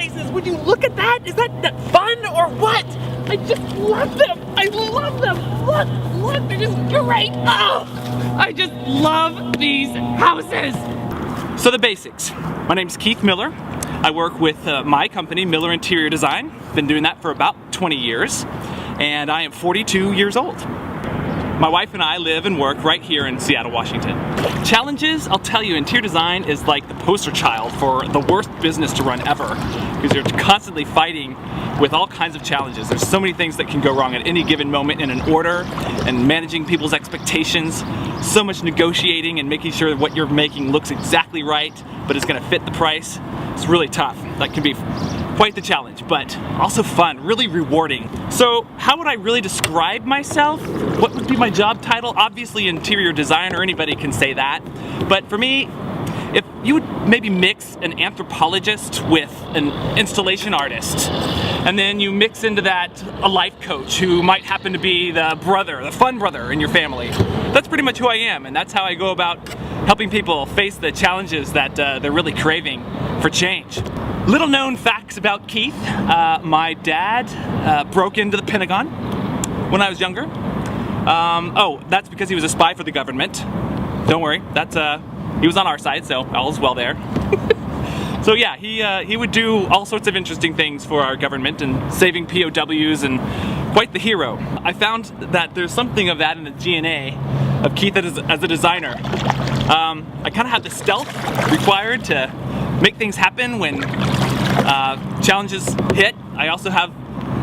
fireplaces. Would you look at that? Is that fun or what? I just love them. I love them. Look, they're just great. Oh, I just love these houses. So the basics. My name's Keith Miller. I work with my company, Miller Interior Design. Been doing that for about 20 years, and I am 42 years old. My wife and I live and work right here in Seattle, Washington. Challenges, I'll tell you, interior design is like the poster child for the worst business to run ever, because you're constantly fighting with all kinds of challenges. There's so many things that can go wrong at any given moment in an order, and managing people's expectations, so much negotiating and making sure that what you're making looks exactly right, but is gonna fit the price. It's really tough. That can be quite the challenge, but also fun, really rewarding. So how would I really describe myself? What would be my job title? Obviously interior designer, anybody can say that. But for me, if you would maybe mix an anthropologist with an installation artist, and then you mix into that a life coach who might happen to be the brother, the fun brother in your family. That's pretty much who I am, and that's how I go about helping people face the challenges that they're really craving for change. Little known facts about Keith. My dad broke into the Pentagon when I was younger. Oh, that's because he was a spy for the government. Don't worry, he was on our side, so all is well there. So yeah, he would do all sorts of interesting things for our government and saving POWs, and quite the hero. I found that there's something of that in the DNA of Keith as a designer. I kind of have the stealth required to make things happen when challenges hit. I also have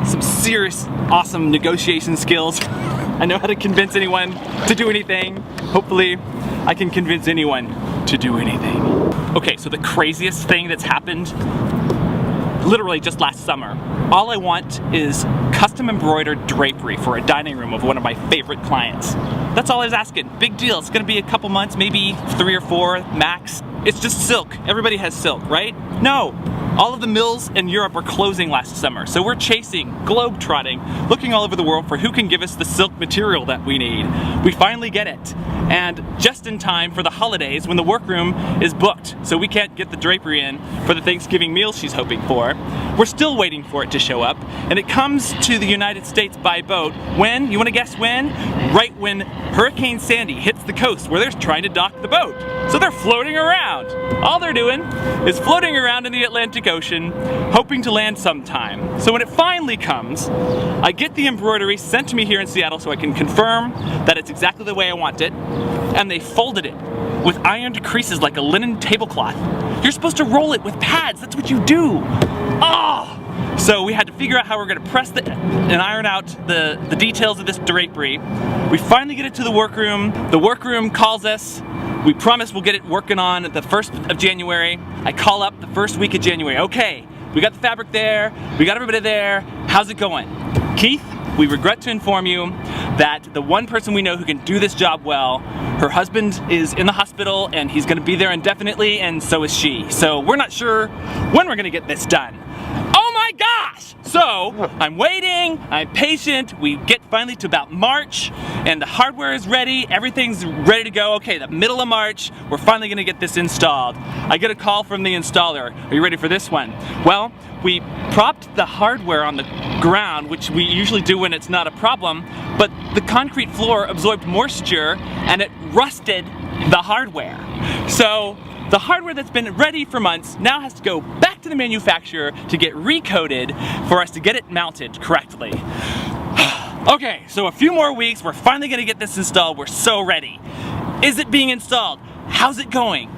some serious, awesome negotiation skills. I know how to convince anyone to do anything. Hopefully, I can convince anyone to do anything. Okay, so the craziest thing that's happened literally just last summer. All I want is custom embroidered drapery for a dining room of one of my favorite clients. That's all I was asking. Big deal. It's gonna be a couple months, maybe 3 or 4 max. It's just silk. Everybody has silk, right? No. All of the mills in Europe are closing last summer, so we're chasing, globe-trotting, looking all over the world for who can give us the silk material that we need. We finally get it, and just in time for the holidays when the workroom is booked, so we can't get the drapery in for the Thanksgiving meal she's hoping for. We're still waiting for it to show up, and it comes to the United States by boat when, you wanna guess when? Right when Hurricane Sandy hits the coast where they're trying to dock the boat. So they're floating around. All they're doing is floating around in the Atlantic Ocean, hoping to land sometime. So when it finally comes, I get the embroidery sent to me here in Seattle so I can confirm that it's exactly the way I want it, and they folded it with ironed creases like a linen tablecloth. You're supposed to roll it with pads, that's what you do. Oh! So we had to figure out how we're gonna press and iron out the details of this drapery. We finally get it to the workroom. The workroom calls us. We promise we'll get it working on at the 1st of January. I call up the first week of January. Okay, we got the fabric there, we got everybody there. How's it going? Keith, we regret to inform you that the one person we know who can do this job well, her husband is in the hospital and he's gonna be there indefinitely, and so is she. So we're not sure when we're gonna get this done. Oh my gosh! So, I'm waiting, I'm patient, we get finally to about March, and the hardware is ready, everything's ready to go. Okay, the middle of March, we're finally gonna get this installed. I get a call from the installer. Are you ready for this one? Well, we propped the hardware on the ground, which we usually do when it's not a problem, but the concrete floor absorbed moisture and it rusted the hardware. So, the hardware that's been ready for months now has to go back to the manufacturer to get recoded for us to get it mounted correctly. Okay, so a few more weeks, we're finally gonna get this installed, we're so ready. Is it being installed? How's it going?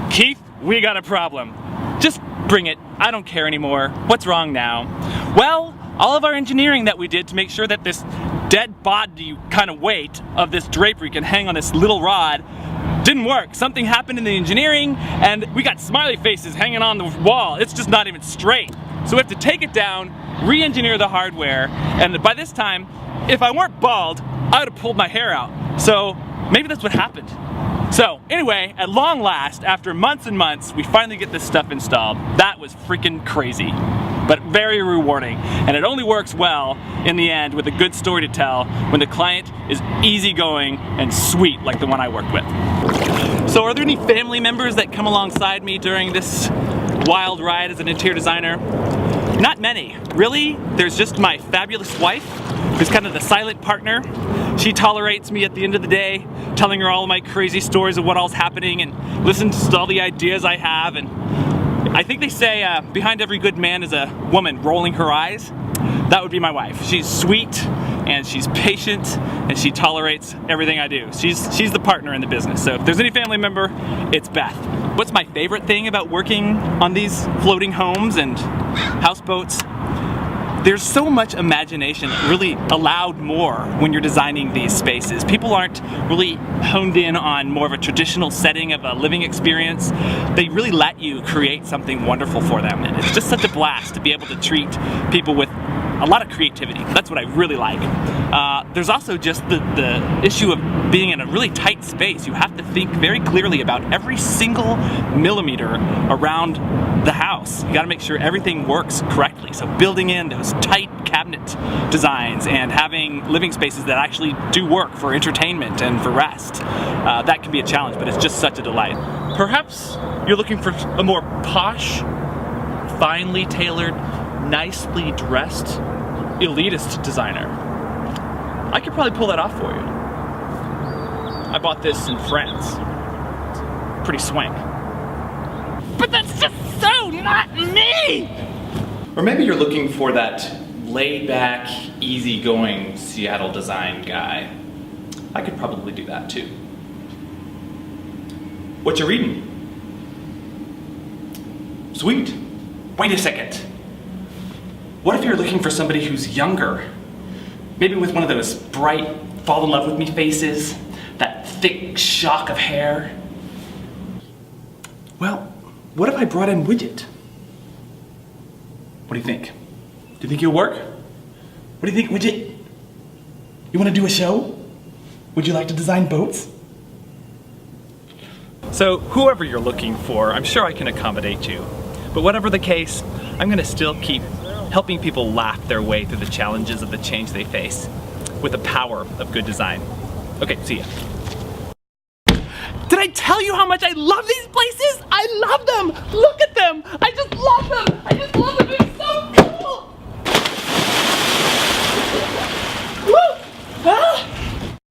Keith, we got a problem. Just bring it, I don't care anymore. What's wrong now? Well, all of our engineering that we did to make sure that this dead body kind of weight of this drapery can hang on this little rod didn't work. Something happened in the engineering and we got smiley faces hanging on the wall. It's just not even straight. So we have to take it down, re-engineer the hardware, and by this time, if I weren't bald, I would have pulled my hair out. So maybe that's what happened. So anyway, at long last, after months and months, we finally get this stuff installed. That was freaking crazy, but very rewarding. And it only works well in the end with a good story to tell when the client is easygoing and sweet like the one I work with. So are there any family members that come alongside me during this wild ride as an interior designer? Not many. Really, there's just my fabulous wife, who's kind of the silent partner. She tolerates me at the end of the day, telling her all of my crazy stories of what all's happening and listens to all the ideas I have. And I think they say behind every good man is a woman rolling her eyes. That would be my wife. She's sweet and she's patient and she tolerates everything I do. She's the partner in the business. So if there's any family member, it's Beth. What's my favorite thing about working on these floating homes and houseboats? There's so much imagination really allowed more when you're designing these spaces. People aren't really honed in on more of a traditional setting of a living experience. They really let you create something wonderful for them. And it's just such a blast to be able to treat people with a lot of creativity. That's what I really like. There's also just the issue of being in a really tight space. You have to think very clearly about every single millimeter around the house. You gotta make sure everything works correctly. So building in those tight cabinet designs and having living spaces that actually do work for entertainment and for rest, that can be a challenge, but it's just such a delight. Perhaps you're looking for a more posh, finely tailored, nicely dressed, elitist designer. I could probably pull that off for you. I bought this in France. Pretty swank. But that's just so not me! Or maybe you're looking for that laid-back, easygoing Seattle design guy. I could probably do that too. What you reading? Sweet. Wait a second. What if you're looking for somebody who's younger? Maybe with one of those bright, fall in love with me faces, that thick shock of hair. Well, what if I brought in Widget? What do you think? Do you think he'll work? What do you think, Widget? You want to do a show? Would you like to design boats? So, whoever you're looking for, I'm sure I can accommodate you. But whatever the case, I'm gonna still keep helping people laugh their way through the challenges of the change they face with the power of good design. Okay, see ya. Did I tell you how much I love these places? I love them! Look at them! I just love them! I just love them!